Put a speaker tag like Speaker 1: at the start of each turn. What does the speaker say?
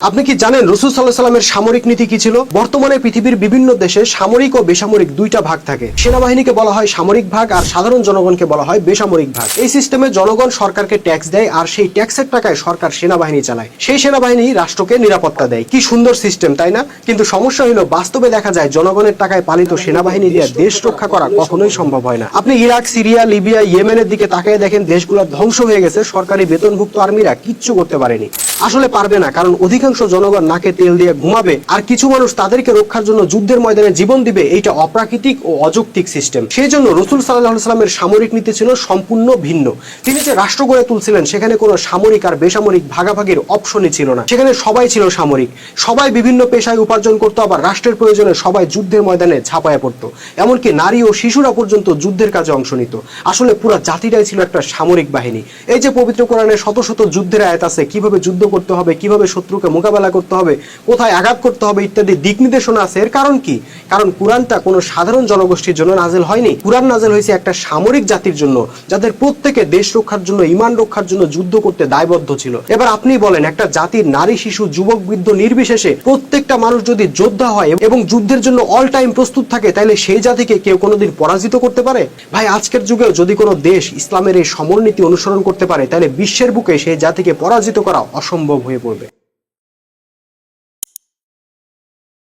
Speaker 1: আপনি কি জানেন রাসূল সাল্লাল্লাহু আলাইহি ওয়াসাল্লামের সামরিক নীতি কি ছিল? বর্তমানে পৃথিবীর বিভিন্ন দেশে সামরিক ও বেসামরিক দুইটা ভাগ থাকে। সেনাবাহিনীকে বলা হয় সামরিক ভাগ আর সাধারণ জনগণকে বলা হয় বেসামরিক ভাগ। এই সিস্টেমে জনগণ সরকারকে ট্যাক্স দেয় আর সেই ট্যাক্সের টাকায় সরকার সেনাবাহিনী চালায়। সেই সেনাবাহিনী রাষ্ট্রকে নিরাপত্তা দেয়। কি সুন্দর সিস্টেম, তাই না? কিন্তু সমস্যা হলো বাস্তবে দেখা যায় জনগণের টাকায় পালিত সেনাবাহিনী দিয়ে দেশ রক্ষা করা কখনোই সম্ভব হয় না। আপনি ইরাক, সিরিয়া, লিবিয়া, ইয়েমেনের দিকে তাকিয়ে দেখেন, দেশগুলো ধ্বংস হয়ে গেছে, সরকারি বেতনভুক্ত আর্মিরা কিচ্ছু করতে পারেনি। আসলে পারবে না, কারণ অধিকাংশ জনগণ নাকে তেল দিয়ে ঘুমাবে আর কিছু মানুষ তাদেরকে রক্ষার জন্য যুদ্ধের ময়দানে জীবন দিবে। এইটা অপ্রাকৃতিক ও অযৌক্তিক সিস্টেম। সেই জন্য রাসূল সাল্লাল্লাহু আলাইহি ওয়াসাল্লামের সামরিক নীতি ছিল সম্পূর্ণ ভিন্ন। তিনি যে রাষ্ট্র গড়ে তুলছিলেন সেখানে কোনো সামরিক আর বেসামরিক ভাগাভাগির অপশনই ছিল না। সেখানে সবাই ছিল সামরিক, সবাই বিভিন্ন পেশায় উপার্জন করতো, আবার রাষ্ট্রের প্রয়োজনে সবাই যুদ্ধের ময়দানে ঝাঁপায়া পড়তো। এমনকি নারী ও শিশুরা পর্যন্ত যুদ্ধের কাজে অংশ নিত। আসলে পুরো জাতিটাই ছিল একটা সামরিক বাহিনী। এই যে পবিত্র কোরআনে শত শত যুদ্ধের আয়াত আছে, কিভাবে যুদ্ধ করতে হবে, কিভাবে শত্রুকে মোকাবেলা করতে হবে, কোথায় আঘাত করতে হবে ইত্যাদি দিক নির্দেশনা আছে। এর কারণ কি? কারণ কোরআনটা কোনো সাধারণ জনগোষ্ঠীর জন্য নাযিল হয়নি। কোরআন নাযিল হয়েছে একটা সামরিক জাতির জন্য, যাদের প্রত্যেকে দেশ রক্ষার জন্য, ঈমান রক্ষার জন্য যুদ্ধ করতে দায়বদ্ধ ছিল। এবার আপনি বলেন, একটা জাতির নারী, শিশু, যুবক, বৃদ্ধ নির্বিশেষে প্রত্যেকটা মানুষ যদি যোদ্ধা হয় এবং যুদ্ধের জন্য অল টাইম প্রস্তুত থাকে, তাহলে সেই জাতিকে কেউ কোনোদিন পরাজিত করতে পারে? ভাই, আজকের যুগেও যদি কোনো দেশ ইসলামের এই সমরনীতি অনুসরণ করতে পারে, তাহলে বিশ্বের বুকে সেই জাতিকে পরাজিত করা অসম্ভব হয়ে পড়বে।